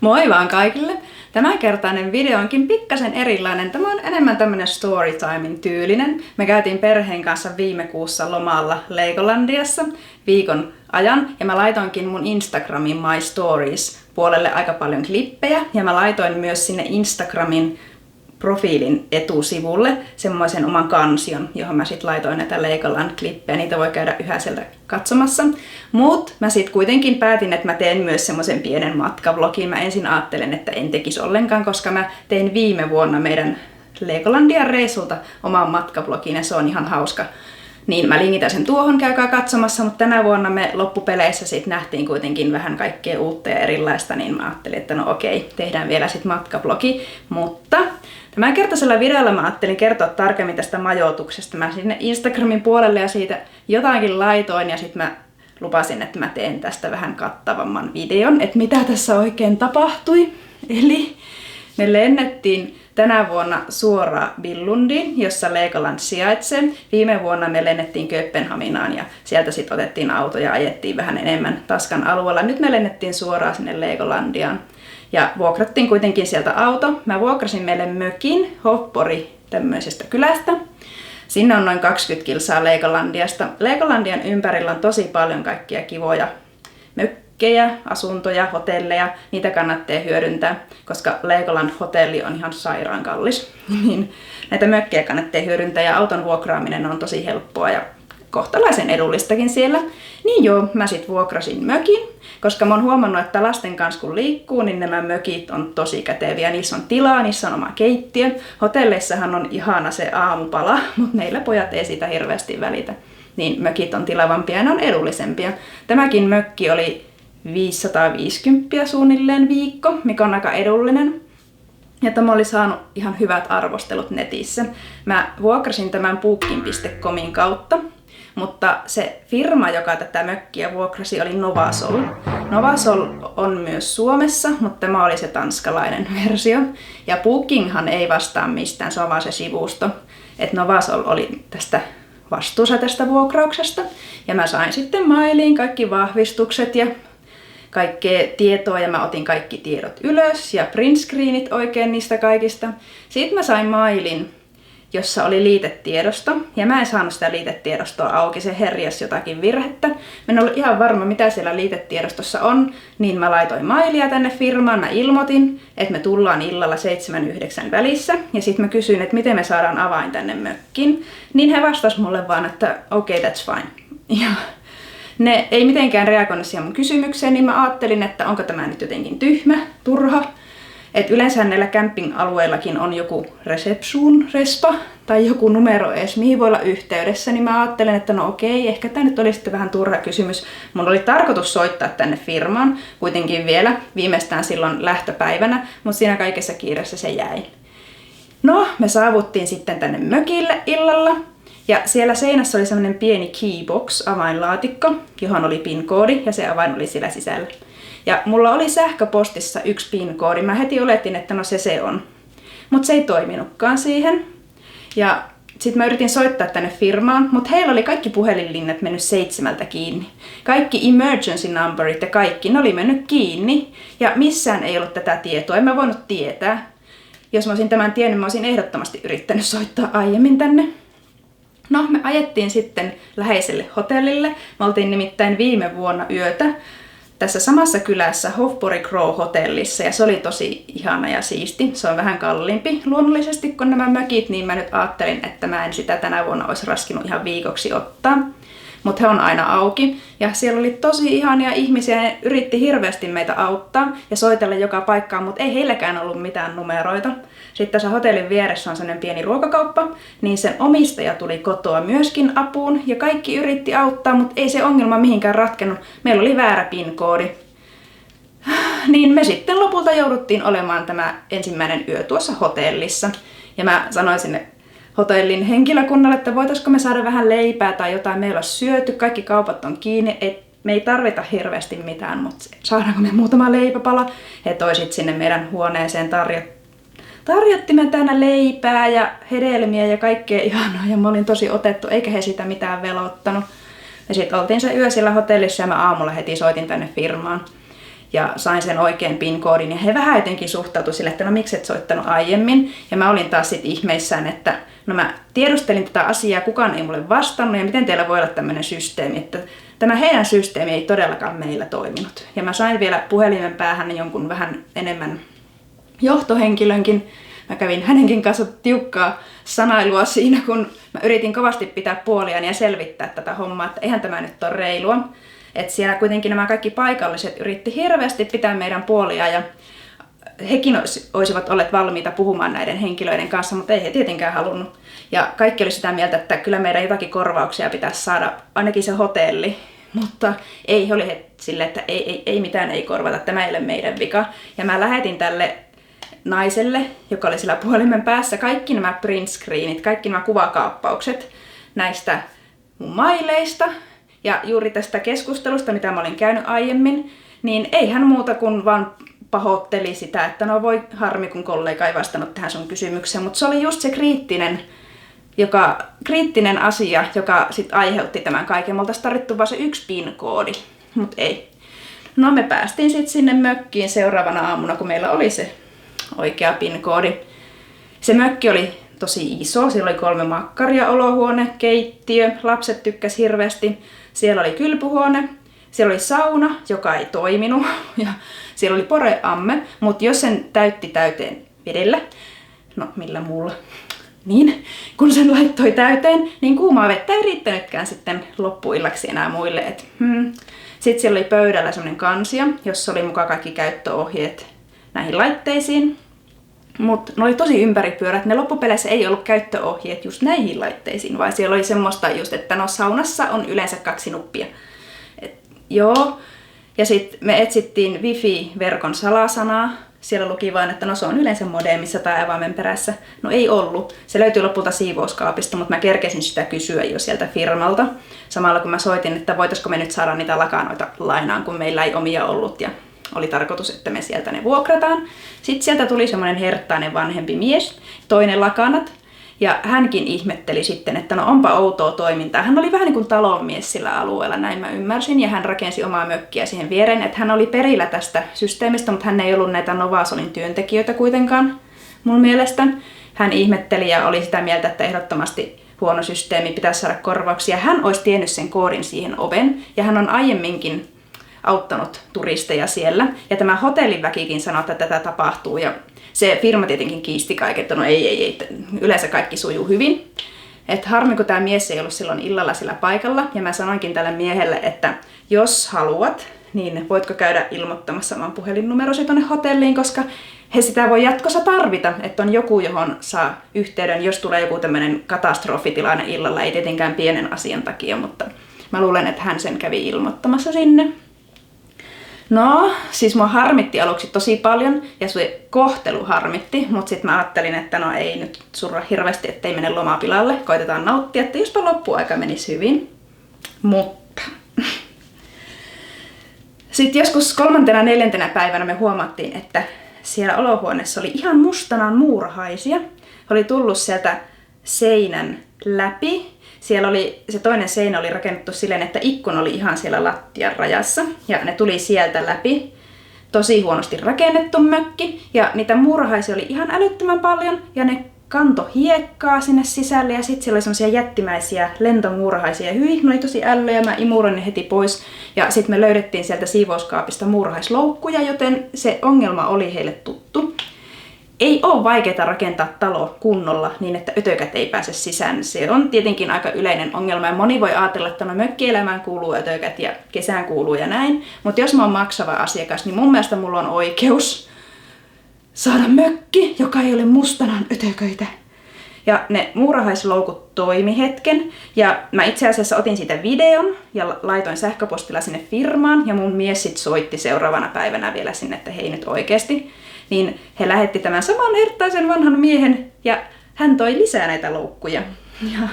Moi vaan kaikille! Tämänkertainen video onkin pikkasen erilainen. Tämä on enemmän tämmönen storytimein tyylinen. Me käytiin perheen kanssa viime kuussa lomalla Legolandiassa viikon ajan. Ja mä laitoinkin mun Instagramin My Stories puolelle aika paljon klippejä. Ja mä laitoin myös sinne Instagramin profiilin etusivulle semmoisen oman kansion, johon mä sit laitoin näitä Legoland-klippejä. Niitä voi käydä yhä sieltä katsomassa. Mut mä sit kuitenkin päätin, että mä teen myös semmoisen pienen matkavlogin. Mä ensin ajattelen, että en tekisi ollenkaan, koska mä tein viime vuonna meidän Legolandian reissulta oman matkavlogin ja se on ihan hauska. Niin mä linkitän sen tuohon, käykää katsomassa, mutta tänä vuonna me loppupeleissä sit nähtiin kuitenkin vähän kaikkea uutta ja erilaista, niin mä ajattelin, että no okei, tehdään vielä sit matkavlogi, mutta tämän kertaisella videolla mä ajattelin kertoa tarkemmin tästä majoituksesta. Mä sinne Instagramin puolelle ja siitä jotakin laitoin ja sit mä lupasin, että mä teen tästä vähän kattavamman videon, että mitä tässä oikein tapahtui. Eli me lennettiin tänä vuonna suoraan Billundiin, jossa Legoland sijaitsee. Viime vuonna me lennettiin Kööpenhaminaan ja sieltä sitten otettiin auto ja ajettiin vähän enemmän Taskan alueella. Nyt me lennettiin suoraan sinne Legolandiaan ja vuokrattiin kuitenkin sieltä auto. Mä vuokrasin meille mökin Hovpori tämmöisestä kylästä. Sinne on noin 20 kilsaa Legolandiasta. Legolandian ympärillä on tosi paljon kaikkia kivoja mökkejä, asuntoja, hotelleja. Niitä kannattaa hyödyntää, koska Legoland hotelli on ihan sairaan kallis. Niin näitä mökkejä kannattaa hyödyntää ja auton vuokraaminen on tosi helppoa ja kohtalaisen edullistakin siellä. Niin joo, mä sit vuokrasin mökin, koska mä oon huomannut, että lasten kanssa kun liikkuu, niin nämä mökit on tosi käteviä. Niissä on tilaa, niissä on oma keittiö. Hotelleissahan on ihana se aamupala, mutta meillä pojat ei sitä hirveästi välitä. Niin mökit on tilavampia ja ne on edullisempia. Tämäkin mökki oli 550 suunnilleen viikko, mikä on aika edullinen. Ja tämä oli saanut ihan hyvät arvostelut netissä. Mä vuokrasin tämän Booking.comin kautta, mutta se firma, joka tätä mökkiä vuokrasi, oli Novasol. Novasol on myös Suomessa, mutta tämä oli se tanskalainen versio. Ja Bookinghan ei vastaa mistään, se on vaan se sivusto. Et Novasol oli tästä vastuussa tästä vuokrauksesta. Ja mä sain sitten mailiin kaikki vahvistukset ja kaikkea tietoa ja mä otin kaikki tiedot ylös ja printscreenit oikein niistä kaikista. Sitten mä sain mailin, jossa oli liitetiedosto ja mä en saanut sitä liitetiedostoa auki, se herjäsi jotakin virhettä. Mä en ollut ihan varma mitä siellä liitetiedostossa on, niin mä laitoin mailia tänne firmaan, mä ilmoitin, että me tullaan illalla 7-9 välissä ja sitten mä kysyin, että miten me saadaan avain tänne mökkiin. Niin he vastas mulle vaan, että okay, that's fine. Ja ne ei mitenkään reagoinut siihen mun kysymykseen, niin mä ajattelin, että onko tämä nyt jotenkin tyhmä, turha. Et yleensä näillä camping-alueillakin on joku respa tai joku numero edes, mihin voi olla yhteydessä, niin mä ajattelin, että no okei, ehkä tämä nyt oli sitten vähän turha kysymys. Mun oli tarkoitus soittaa tänne firmaan kuitenkin vielä, viimeistään silloin lähtöpäivänä, mutta siinä kaikessa kiireessä se jäi. No, me saavuttiin sitten tänne mökille illalla. Ja siellä seinässä oli semmoinen pieni keybox, avainlaatikko, johon oli PIN-koodi ja se avain oli siellä sisällä. Ja mulla oli sähköpostissa yksi PIN-koodi. Mä heti oletin, että no se on. Mutta se ei toiminutkaan siihen. Ja sitten mä yritin soittaa tänne firmaan, mutta heillä oli kaikki puhelinlinnat mennyt 7 kiinni. Kaikki emergency numberit ja kaikki, ne oli mennyt kiinni. Ja missään ei ollut tätä tietoa, en mä voinut tietää. Jos mä olisin tämän tiennyt, mä olisin ehdottomasti yrittänyt soittaa aiemmin tänne. No, me ajettiin sitten läheiselle hotellille. Me oltiin nimittäin viime vuonna yötä tässä samassa kylässä Hovpori Crow hotellissa ja se oli tosi ihana ja siisti. Se on vähän kalliimpi luonnollisesti kuin nämä mökit, niin mä nyt ajattelin, että mä en sitä tänä vuonna olisi raskinut ihan viikoksi ottaa. Mutta he on aina auki ja siellä oli tosi ihania ihmisiä ja ne yritti hirveästi meitä auttaa ja soitella joka paikkaan, mutta ei heilläkään ollut mitään numeroita. Sitten tässä hotellin vieressä on sellainen pieni ruokakauppa, niin sen omistaja tuli kotoa myöskin apuun ja kaikki yritti auttaa, mutta ei se ongelma mihinkään ratkennut. Meillä oli väärä PIN-koodi. Niin me sitten lopulta jouduttiin olemaan tämä ensimmäinen yö tuossa hotellissa. Ja mä sanoin sinne hotellin henkilökunnalle, että voitaisiko me saada vähän leipää tai jotain. Meillä on syöty, kaikki kaupat on kiinni. Me ei tarvita hirveästi mitään, mutta saadaanko me muutama leipäpala? He toi sit sinne meidän huoneeseen tarjottimen täynnä leipää ja hedelmiä ja kaikkea ihanaa ja mä olin tosi otettu, eikä he sitä mitään velottanut. Ja sitten oltiin se yö siellä hotellissa ja mä aamulla heti soitin tänne firmaan. ja sain sen oikean PIN-koodin. Ja he vähän jotenkin suhtautuivat sille, että no miksi et soittanut aiemmin. Ja mä olin taas sitten ihmeissään, että no mä tiedustelin tätä asiaa, kukaan ei mulle vastannut ja miten teillä voi olla tämmöinen systeemi, että tämä heidän systeemi ei todellakaan meillä toiminut. Ja mä sain vielä puhelimen päähän jonkun vähän enemmän johtohenkilönkin. Mä kävin hänenkin kanssa tiukkaa sanailua siinä, kun mä yritin kovasti pitää puoliani ja selvittää tätä hommaa, että eihän tämä nyt ole reilua. Että siellä kuitenkin nämä kaikki paikalliset yritti hirveästi pitää meidän puolia ja hekin olisivat olleet valmiita puhumaan näiden henkilöiden kanssa, mutta ei he tietenkään halunnut. Ja kaikki oli sitä mieltä, että kyllä meidän jotakin korvauksia pitäisi saada, ainakin se hotelli. Mutta ei, he oli sille, että ei mitään ei korvata, tämä ei ole meidän vika. Ja mä lähetin tälle naiselle, joka oli sillä puhelimen päässä, kaikki nämä print screenit, kaikki nämä kuvakaappaukset näistä mun maileista ja juuri tästä keskustelusta, mitä mä olin käynyt aiemmin, niin ei hän muuta kuin vaan pahoitteli sitä, että no voi harmi, kun kollega ei vastannut tähän sun kysymykseen, mutta se oli just se kriittinen asia, joka sitten aiheutti tämän kaiken. Me oltaisiin tarvittu vaan se yksi PIN-koodi, mutta ei. No me päästiin sitten sinne mökkiin seuraavana aamuna, kun meillä oli se oikea PIN-koodi. Se mökki oli tosi iso, siellä oli 3 makkaria, olohuone, keittiö, lapset tykkäs hirveästi. Siellä oli kylpyhuone, siellä oli sauna, joka ei toiminut ja siellä oli poreamme, mutta jos sen täytti täyteen vedellä, no millä muulla, niin kun sen laittoi täyteen, niin kuumaa vettä ei riittänytkään sitten loppuillaksi enää muille. Sitten siellä oli pöydällä semmoinen kansio, jossa oli mukaan kaikki käyttöohjeet näihin laitteisiin. Mutta ne oli tosi ympäripyörät. Ne loppupeleissä ei ollut käyttöohjeet just näihin laitteisiin, vaan siellä oli semmoista just, että no saunassa on yleensä 2 nuppia. Joo. Ja sitten me etsittiin Wi-Fi-verkon salasanaa. Siellä luki vain, että no se on yleensä modemissa tai avaimen perässä. No ei ollut. Se löytyi lopulta siivouskaapista, mutta mä kerkesin sitä kysyä jo sieltä firmalta. Samalla kun mä soitin, että voitaisiko me nyt saada niitä lakanoita lainaan, kun meillä ei omia ollut. Ja oli tarkoitus, että me sieltä ne vuokrataan. Sitten sieltä tuli semmoinen herttainen vanhempi mies, toinen lakanat. Ja hänkin ihmetteli sitten, että no onpa outoa toimintaa. Hän oli vähän niin kuin talonmies sillä alueella, näin mä ymmärsin. Ja hän rakensi omaa mökkiä siihen viereen. Että hän oli perillä tästä systeemistä, mutta hän ei ollut näitä Novasolin työntekijöitä kuitenkaan mun mielestä. Hän ihmetteli ja oli sitä mieltä, että ehdottomasti huono systeemi, pitäisi saada korvauksia. Hän olisi tiennyt sen koodin siihen oven. Ja hän on aiemminkin auttanut turisteja siellä. Ja tämä hotellin väkikin sanoi, että tätä tapahtuu. Ja se firma tietenkin kiisti kaiken, että no ei, yleensä kaikki sujuu hyvin. Et harmi, kun tämä mies ei ollut silloin illalla sillä paikalla. Ja mä sanoinkin tälle miehelle, että jos haluat, niin voitko käydä ilmoittamassa oman puhelinnumerosi tuonne hotelliin, koska he sitä voi jatkossa tarvita, että on joku, johon saa yhteyden, jos tulee joku tämmöinen katastrofitilanne illalla, ei tietenkään pienen asian takia, mutta mä luulen, että hän sen kävi ilmoittamassa sinne. No, siis mua harmitti aluksi tosi paljon ja se kohtelu harmitti, mutta sitten mä ajattelin, että no ei nyt surra hirveästi, ettei mene lomapilalle, koitetaan nauttia, että jospa loppuaika menisi hyvin. Mutta sitten joskus 3. ja 4. päivänä me huomattiin, että siellä olohuoneessa oli ihan mustanaan muurahaisia. He oli tullut sieltä seinän läpi. Siellä oli, se toinen seinä oli rakennettu silleen, että ikkuna oli ihan siellä lattian rajassa ja ne tuli sieltä läpi. Tosi huonosti rakennettu mökki ja niitä muurahaisia oli ihan älyttömän paljon ja ne kanto hiekkaa sinne sisälle ja sitten siellä oli semmoisia jättimäisiä lentomuurahaisia. Hyi, ne oli tosi ällöjä, mä imuroin ne heti pois ja sitten me löydettiin sieltä siivouskaapista muurahaisloukkuja, joten se ongelma oli heille tuttu. Ei ole vaikeaa rakentaa talo kunnolla niin, että ötökät ei pääse sisään. Se on tietenkin aika yleinen ongelma ja moni voi ajatella, että no mökkielämään kuuluu ötökät ja kesään kuuluu ja näin. Mutta jos mä oon maksava asiakas, niin mun mielestä mulla on oikeus saada mökki, joka ei ole mustanaan ötököitä. Ja ne muurahaisloukut toimi hetken ja mä itse asiassa otin siitä videon ja laitoin sähköpostilla sinne firmaan ja mun mies sit soitti seuraavana päivänä vielä sinne, että hei nyt oikeesti. Niin he lähetti tämän saman herttaisen vanhan miehen ja hän toi lisää näitä loukkuja. Ja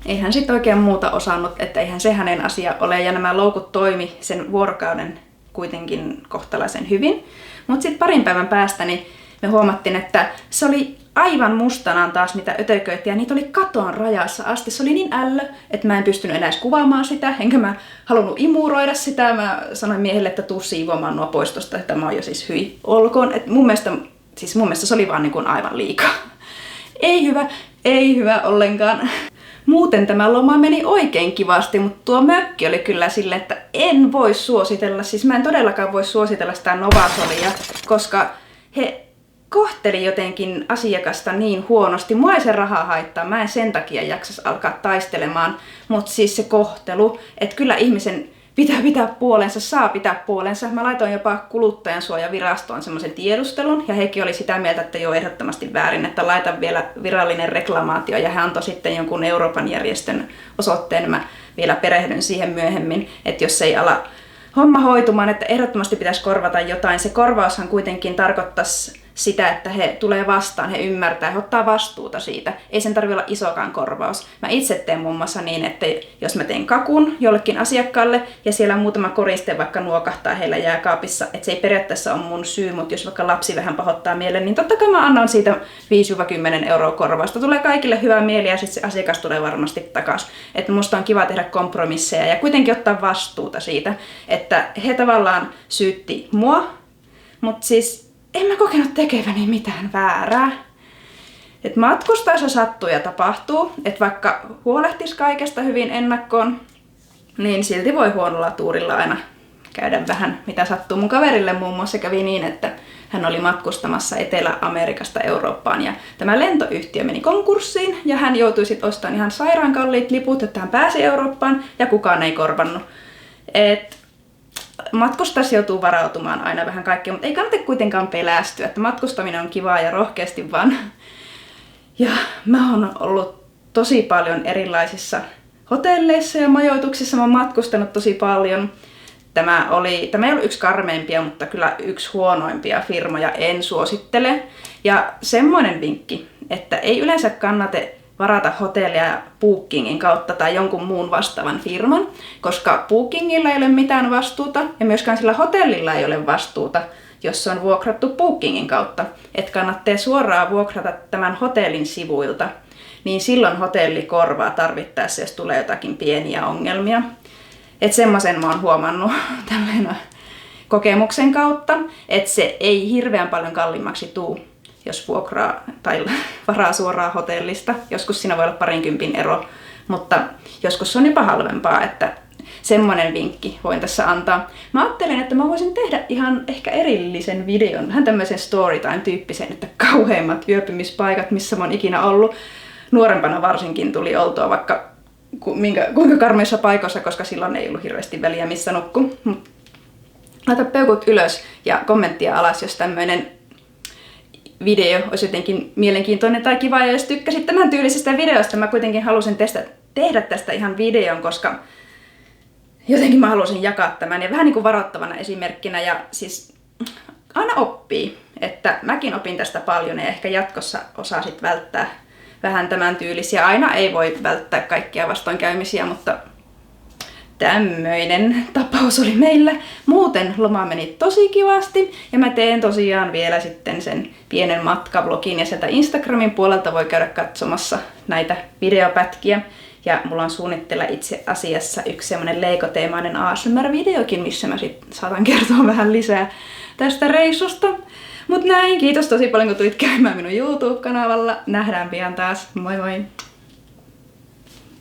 ei hän sitten oikein muuta osannut, että eihän se hänen asia ole ja nämä loukut toimi sen vuorokauden kuitenkin kohtalaisen hyvin. Mutta sitten parin päivän päästä niin me huomattiin, että se oli aivan mustanaan taas mitä ötököitä ja niitä oli katon rajassa asti. Se oli niin ällö, että mä en pystynyt enää edes kuvaamaan sitä, enkä mä halunnut imuroida sitä. Mä sanoin miehelle, että tuu siivoamaan nuo pois tosta, että mä oon jo siis hyi olkoon. Et mun mielestä se oli vaan niin kuin aivan liikaa. Ei hyvä ollenkaan. Muuten tämä loma meni oikein kivasti, mutta tuo mökki oli kyllä silleen, että en voi suositella. Siis mä en todellakaan voi suositella sitä Novasolia, koska he kohteli jotenkin asiakasta niin huonosti. Mua ei se raha haittaa, mä en sen takia jaksas alkaa taistelemaan, mutta siis se kohtelu, että kyllä ihmisen pitää pitää puolensa, saa pitää puolensa. Mä laitoin jopa kuluttajansuojavirastoon semmoisen tiedustelun, ja hekin oli sitä mieltä, että joo, ehdottomasti väärin, että laitan vielä virallinen reklamaatio, ja hän antoi sitten jonkun Euroopan järjestön osoitteen. Mä vielä perehdyn siihen myöhemmin, että jos ei ala homma hoitumaan, että ehdottomasti pitäisi korvata jotain. Se korvaushan kuitenkin tarkoittaisi sitä, että he tulee vastaan, he ymmärtää, he ottaa vastuuta siitä. Ei sen tarvitse olla isokaan korvaus. Mä itse teen muun muassa niin, että jos mä teen kakun jollekin asiakkaalle ja siellä muutama koriste vaikka nuokahtaa heillä jääkaapissa, että se ei periaatteessa ole mun syy, mutta jos vaikka lapsi vähän pahoittaa mielen, niin totta kai mä annan siitä 5-10 € korvausta. Tulee kaikille hyvä mieli ja sitten se asiakas tulee varmasti takaisin. Että musta on kiva tehdä kompromisseja ja kuitenkin ottaa vastuuta siitä, että he tavallaan syytti mua, mutta siis en mä kokenut tekeväni mitään väärää. Et matkustaessa sattuu ja tapahtuu, että vaikka huolehtis kaikesta hyvin ennakkoon, niin silti voi huonolla tuurilla aina käydä vähän mitä sattuu. Mun kaverille muun muassa kävi niin, että hän oli matkustamassa Etelä-Amerikasta Eurooppaan ja tämä lentoyhtiö meni konkurssiin ja hän joutui sitten ostamaan ihan sairaan kalliit liput, että hän pääsi Eurooppaan ja kukaan ei korvannut. Matkustaessa joutuu varautumaan aina vähän kaikkea, mutta ei kannata kuitenkaan pelästyä, että matkustaminen on kivaa ja rohkeasti vaan. Ja mä oon ollut tosi paljon erilaisissa hotelleissa ja majoituksissa, mä oon matkustanut tosi paljon. Tämä ei ollut yksi karmeimpia, mutta kyllä yksi huonoimpia firmoja, en suosittele. Ja semmoinen vinkki, että ei yleensä kannata varata hotellia Bookingin kautta tai jonkun muun vastaavan firman, koska Bookingilla ei ole mitään vastuuta ja myöskään sillä hotellilla ei ole vastuuta, jos se on vuokrattu Bookingin kautta. Että kannattaa suoraan vuokrata tämän hotellin sivuilta, niin silloin hotelli korvaa tarvittaessa, jos tulee jotakin pieniä ongelmia. Että semmoisen mä oon huomannut tämmöinen kokemuksen kautta, että se ei hirveän paljon kalliimmaksi tuu, jos vuokraa tai varaa suoraan hotellista. Joskus siinä voi olla 20 ero, mutta joskus on jopa halvempaa, että semmoinen vinkki voin tässä antaa. Mä ajattelin, että mä voisin tehdä ihan ehkä erillisen videon, vähän tämmöisen storytime-tyyppisen, että kauheimmat yöpymispaikat, missä mä oon ikinä ollut. Nuorempana varsinkin tuli oltua vaikka kuinka karmeissa paikoissa, koska silloin ei ollut hirveästi väliä missä nukkuu. Laita peukut ylös ja kommenttia alas, jos tämmöinen video olisi jotenkin mielenkiintoinen tai kiva. Ja jos tykkäsit tämän tyylisestä videosta, mä kuitenkin halusin tehdä tästä ihan videon, koska jotenkin mä halusin jakaa tämän ja vähän niin kuin varoittavana esimerkkinä. Ja siis aina oppii, että mäkin opin tästä paljon ja ehkä jatkossa osasit välttää vähän tämän tyylisiä. Aina ei voi välttää kaikkia vastoinkäymisiä, mutta tämmöinen tapaus oli meillä. Muuten loma meni tosi kivasti ja mä teen tosiaan vielä sitten sen pienen matkablogin ja sieltä Instagramin puolelta voi käydä katsomassa näitä videopätkiä. Ja mulla on suunnitteilla itse asiassa yksi semmonen Lego-teemainen ASMR-videokin, missä mä sit saatan kertoa vähän lisää tästä reissusta. Mut näin, kiitos tosi paljon kun tulit käymään minun YouTube-kanavalla. Nähdään pian taas. Moi moi!